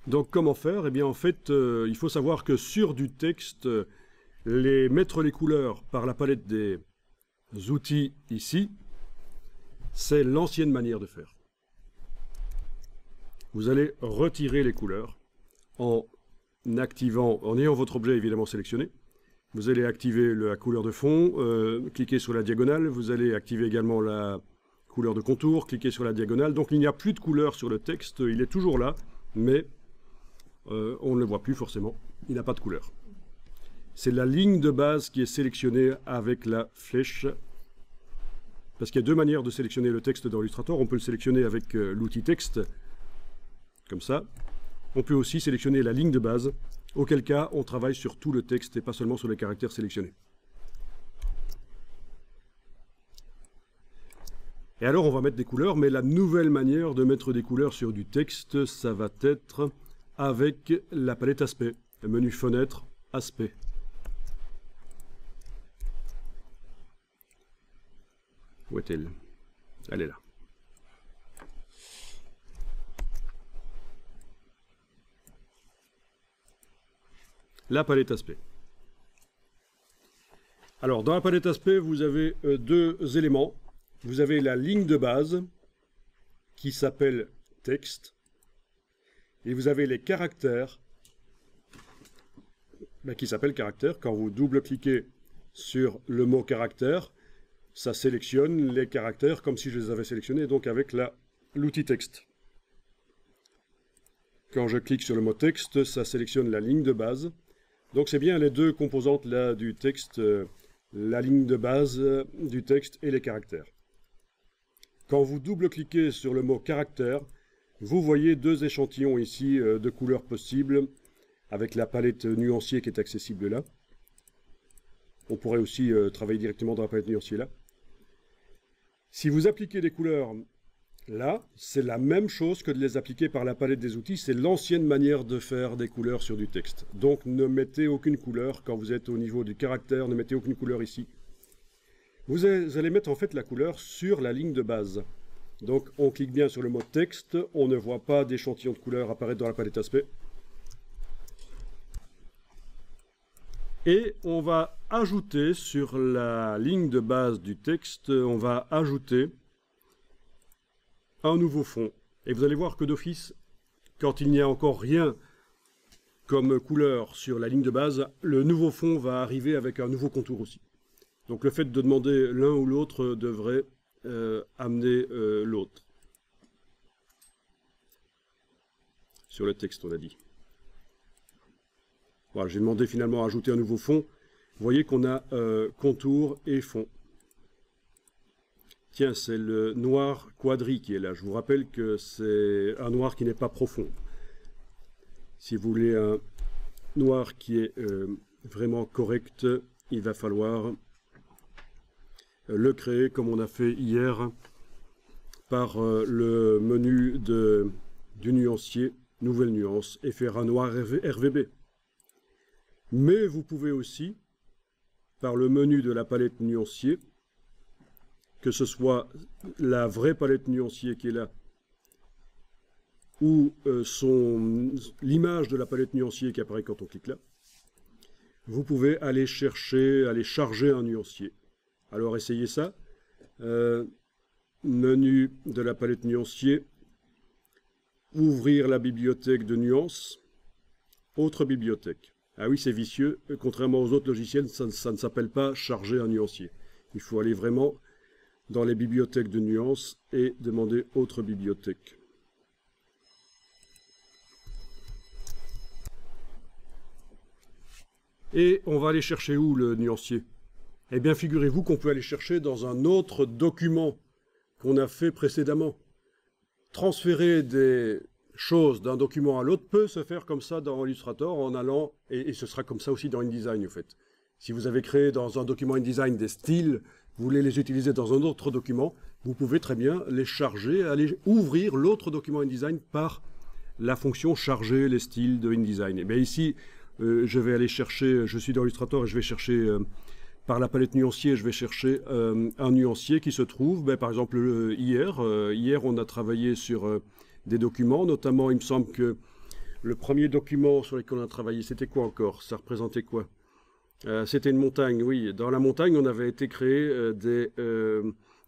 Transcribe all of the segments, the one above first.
Donc comment faire? Eh bien en fait, il faut savoir que sur du texte, mettre les couleurs par la palette des outils ici, c'est l'ancienne manière de faire. Vous allez retirer les couleurs en ayant votre objet évidemment sélectionné. Vous allez activer la couleur de fond, cliquez sur la diagonale, vous allez activer également la couleur de contour, cliquez sur la diagonale. Donc il n'y a plus de couleur sur le texte, il est toujours là, mais on ne le voit plus forcément, il n'a pas de couleur. C'est la ligne de base qui est sélectionnée avec la flèche, parce qu'il y a deux manières de sélectionner le texte dans Illustrator. On peut le sélectionner avec l'outil texte, comme ça. On peut aussi sélectionner la ligne de base, auquel cas on travaille sur tout le texte et pas seulement sur les caractères sélectionnés. Et alors on va mettre des couleurs, mais la nouvelle manière de mettre des couleurs sur du texte, ça va être avec la palette aspect, le menu fenêtre, aspect. Où est-elle? Elle est là. La palette aspect. Alors, dans la palette aspect, vous avez deux éléments. Vous avez la ligne de base qui s'appelle texte. Et vous avez les caractères qui s'appellent caractères. Quand vous double-cliquez sur le mot caractère, ça sélectionne les caractères comme si je les avais sélectionnés, donc avec l'outil texte. Quand je clique sur le mot texte, ça sélectionne la ligne de base. Donc c'est bien les deux composantes là du texte, la ligne de base du texte et les caractères. Quand vous double-cliquez sur le mot caractère, vous voyez deux échantillons ici de couleurs possibles avec la palette nuancier qui est accessible là. On pourrait aussi travailler directement dans la palette nuancier là. Si vous appliquez des couleurs là, c'est la même chose que de les appliquer par la palette des outils. C'est l'ancienne manière de faire des couleurs sur du texte. Donc ne mettez aucune couleur quand vous êtes au niveau du caractère, ne mettez aucune couleur ici. Vous allez mettre en fait la couleur sur la ligne de base. Donc on clique bien sur le mot texte, on ne voit pas d'échantillon de couleurs apparaître dans la palette aspect. Et on va ajouter sur la ligne de base du texte, on va ajouter un nouveau fond. Et vous allez voir que d'office, quand il n'y a encore rien comme couleur sur la ligne de base, le nouveau fond va arriver avec un nouveau contour aussi. Donc le fait de demander l'un ou l'autre devrait amener l'autre. Sur le texte, on a dit. Voilà, j'ai demandé finalement à ajouter un nouveau fond. Vous voyez qu'on a contour et fond. Tiens, c'est le noir quadri qui est là. Je vous rappelle que c'est un noir qui n'est pas profond. Si vous voulez un noir qui est vraiment correct, il va falloir le créer comme on a fait hier par le menu du nuancier, nouvelle nuance, et faire un noir RVB. Mais vous pouvez aussi, par le menu de la palette nuancier, que ce soit la vraie palette nuancier qui est là, ou l'image de la palette nuancier qui apparaît quand on clique là, vous pouvez aller charger un nuancier. Alors essayez ça. Menu de la palette nuancier, ouvrir la bibliothèque de nuances, autre bibliothèque. Ah oui, c'est vicieux. Contrairement aux autres logiciels, ça ne s'appelle pas charger un nuancier. Il faut aller vraiment dans les bibliothèques de nuances et demander autre bibliothèque. Et on va aller chercher où le nuancier? Eh bien, figurez-vous qu'on peut aller chercher dans un autre document qu'on a fait précédemment. Transférer des choses d'un document à l'autre peut se faire comme ça dans Illustrator en allant, et ce sera comme ça aussi dans InDesign en fait. Si vous avez créé dans un document InDesign des styles, vous voulez les utiliser dans un autre document, vous pouvez très bien les charger, aller ouvrir l'autre document InDesign par la fonction charger les styles de InDesign. Et bien ici, je vais aller chercher, je suis dans Illustrator et je vais chercher par la palette nuancier, je vais chercher un nuancier qui se trouve, par exemple hier on a travaillé sur des documents, notamment il me semble que Le premier document sur lequel on a travaillé, c'était quoi encore? Ça représentait quoi? C'était une montagne, oui. Dans la montagne, on avait été créé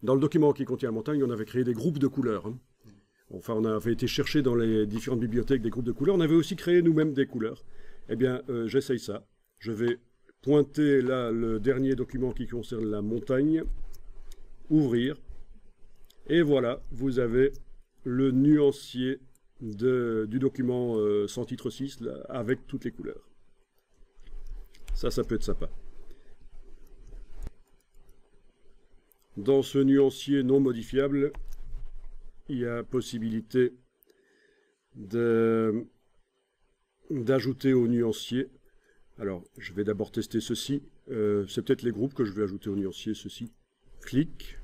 dans le document qui contient la montagne, on avait créé des groupes de couleurs. Hein. Enfin, on avait été chercher dans les différentes bibliothèques des groupes de couleurs. On avait aussi créé nous-mêmes des couleurs. Eh bien, j'essaye ça. Je vais pointer là le dernier document qui concerne la montagne. Ouvrir. Et voilà, vous avez le nuancier du document sans titre 6, là, avec toutes les couleurs. Ça peut être sympa. Dans ce nuancier non modifiable, il y a possibilité d'ajouter au nuancier. Alors, je vais d'abord tester ceci. C'est peut-être les groupes que je vais ajouter au nuancier, ceci. Clic,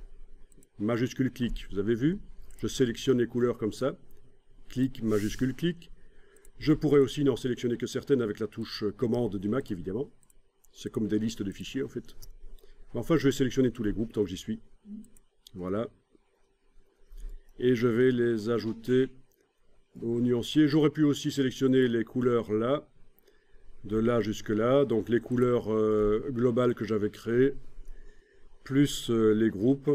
majuscule clic. Vous avez vu? Je sélectionne les couleurs comme ça. Clic, majuscule clic. Je pourrais aussi n'en sélectionner que certaines avec la touche commande du Mac, évidemment. C'est comme des listes de fichiers, en fait. Enfin, je vais sélectionner tous les groupes tant que j'y suis. Voilà. Et je vais les ajouter au nuancier. J'aurais pu aussi sélectionner les couleurs là, de là jusque là. Donc les couleurs globales que j'avais créées, plus les groupes.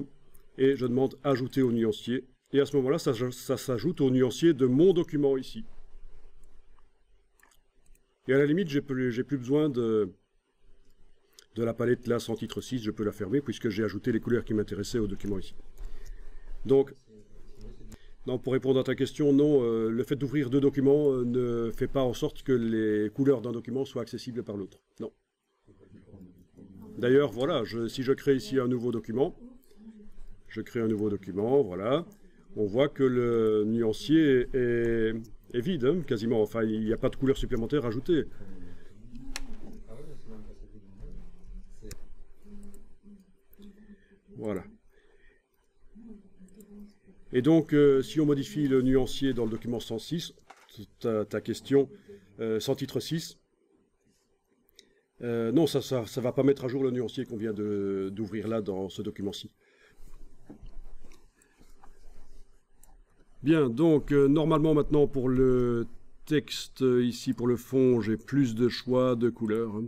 Et je demande ajouter au nuancier. Et à ce moment-là, ça s'ajoute au nuancier de mon document ici. Et à la limite, j'ai plus besoin de la palette là sans titre 6, je peux la fermer puisque j'ai ajouté les couleurs qui m'intéressaient au document ici. Donc, non, pour répondre à ta question, non, le fait d'ouvrir deux documents ne fait pas en sorte que les couleurs d'un document soient accessibles par l'autre. Non. D'ailleurs, voilà, si je crée ici un nouveau document, je crée un nouveau document, voilà, on voit que le nuancier est vide, hein, quasiment. Enfin, il n'y a pas de couleur supplémentaire ajoutée. Voilà. Et donc, si on modifie le nuancier dans le document 106, ta question, sans titre 6, non, ça ne va pas mettre à jour le nuancier qu'on vient d'ouvrir là dans ce document-ci. Bien, donc, normalement maintenant pour le texte, ici pour le fond, j'ai plus de choix de couleurs.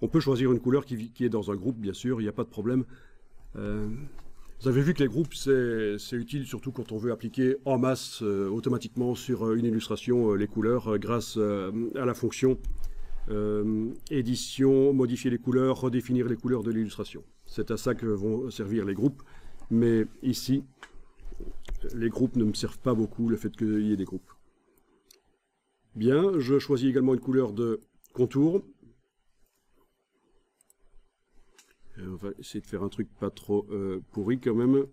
On peut choisir une couleur qui est dans un groupe, bien sûr, il n'y a pas de problème. Vous avez vu que les groupes, c'est utile, surtout quand on veut appliquer en masse, automatiquement sur une illustration, les couleurs, grâce à la fonction édition, modifier les couleurs, redéfinir les couleurs de l'illustration. C'est à ça que vont servir les groupes, mais ici, les groupes ne me servent pas beaucoup, le fait qu'il y ait des groupes. Bien, je choisis également une couleur de contour. On va essayer de faire un truc pas trop pourri quand même,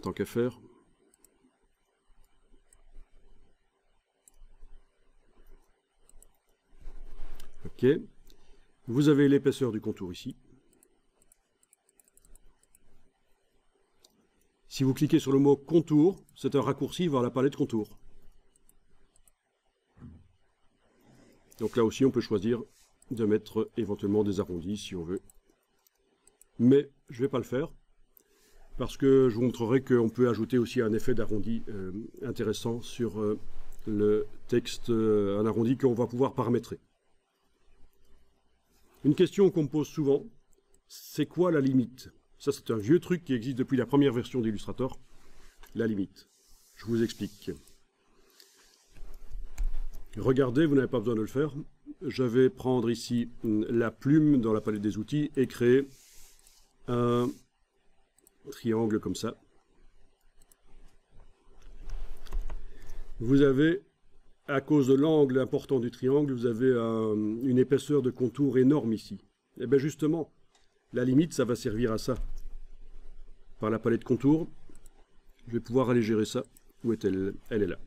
tant qu'à faire. Ok. Vous avez l'épaisseur du contour ici. Si vous cliquez sur le mot contour, c'est un raccourci vers la palette contour. Donc là aussi, on peut choisir de mettre éventuellement des arrondis si on veut. Mais je ne vais pas le faire, parce que je vous montrerai qu'on peut ajouter aussi un effet d'arrondi intéressant sur le texte, un arrondi qu'on va pouvoir paramétrer. Une question qu'on me pose souvent, c'est quoi la limite? Ça, c'est un vieux truc qui existe depuis la première version d'Illustrator, la limite. Je vous explique. Regardez, vous n'avez pas besoin de le faire. Je vais prendre ici la plume dans la palette des outils et créer un triangle comme ça. Vous avez, à cause de l'angle important du triangle, vous avez une épaisseur de contour énorme ici. Et bien justement, la limite, ça va servir à ça. Par la palette contour, je vais pouvoir aller gérer ça. Où est-elle? Elle est là.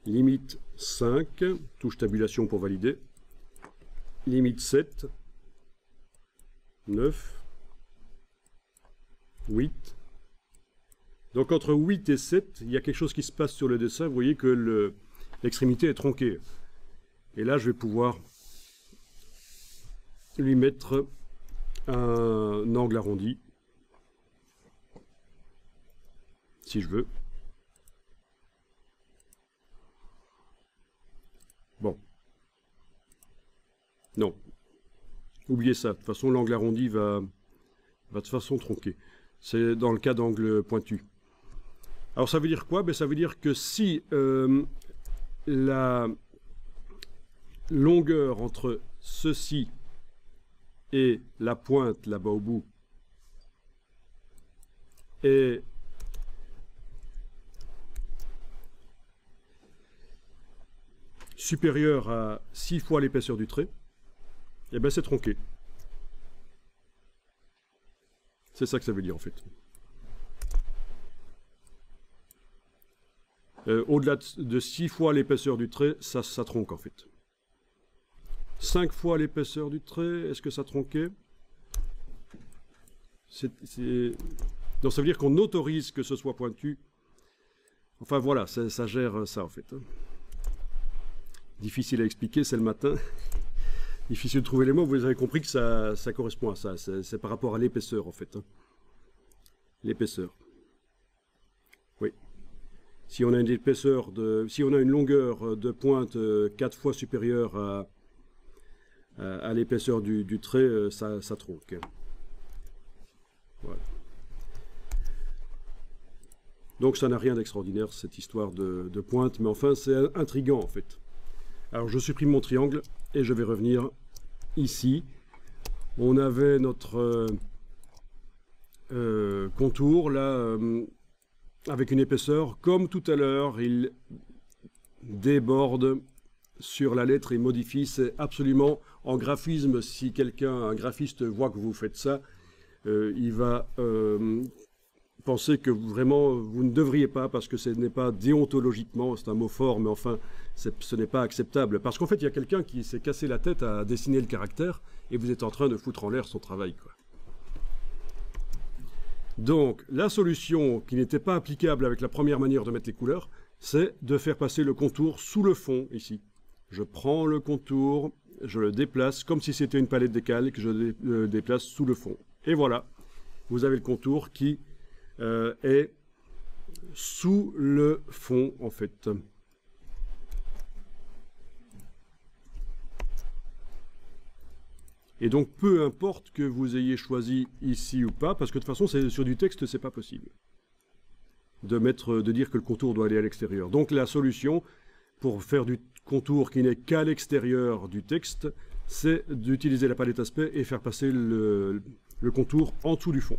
Limite 5, touche tabulation pour valider. Limite 7, 9, 8. Donc entre 8 et 7, il y a quelque chose qui se passe sur le dessin. Vous voyez que l'extrémité est tronquée. Et là, je vais pouvoir lui mettre un angle arrondi. si je veux. Bon. Non. Oubliez ça. De toute façon, l'angle arrondi va de toute façon tronquer. C'est dans le cas d'angle pointu. Alors ça veut dire quoi? Ben, ça veut dire que si la longueur entre ceci et la pointe là-bas au bout est supérieure à 6 fois l'épaisseur du trait, et bien c'est tronqué. C'est ça que ça veut dire en fait. Au-delà de 6 fois l'épaisseur du trait, ça tronque en fait. 5 fois l'épaisseur du trait, est-ce que ça tronquait? Donc ça veut dire qu'on autorise que ce soit pointu. Enfin voilà, ça gère ça en fait. Difficile à expliquer, c'est le matin. Difficile de trouver les mots, vous avez compris que ça correspond à ça. C'est par rapport à l'épaisseur en fait. L'épaisseur. Oui. Si on a une épaisseur si on a une longueur de pointe 4 fois supérieure à l'épaisseur du trait, ça tronque. Voilà. Donc ça n'a rien d'extraordinaire cette histoire de pointe, mais enfin c'est intriguant en fait. Alors je supprime mon triangle et je vais revenir ici. On avait notre contour là avec une épaisseur. Comme tout à l'heure, il déborde sur la lettre et modifie. C'est absolument en graphisme. Si un graphiste voit que vous faites ça, il va penser que vraiment vous ne devriez pas, parce que ce n'est pas déontologiquement, c'est un mot fort, mais enfin ce n'est pas acceptable. Parce qu'en fait il y a quelqu'un qui s'est cassé la tête à dessiner le caractère et vous êtes en train de foutre en l'air son travail, quoi. Donc la solution qui n'était pas applicable avec la première manière de mettre les couleurs, c'est de faire passer le contour sous le fond ici. Je prends le contour, je le déplace comme si c'était une palette de calque, je le déplace sous le fond. Et voilà, vous avez le contour qui est sous le fond en fait. Et donc peu importe que vous ayez choisi ici ou pas, parce que de toute façon sur du texte c'est pas possible de dire que le contour doit aller à l'extérieur. Donc la solution pour faire du contour qui n'est qu'à l'extérieur du texte, c'est d'utiliser la palette aspect et faire passer le contour en dessous du fond.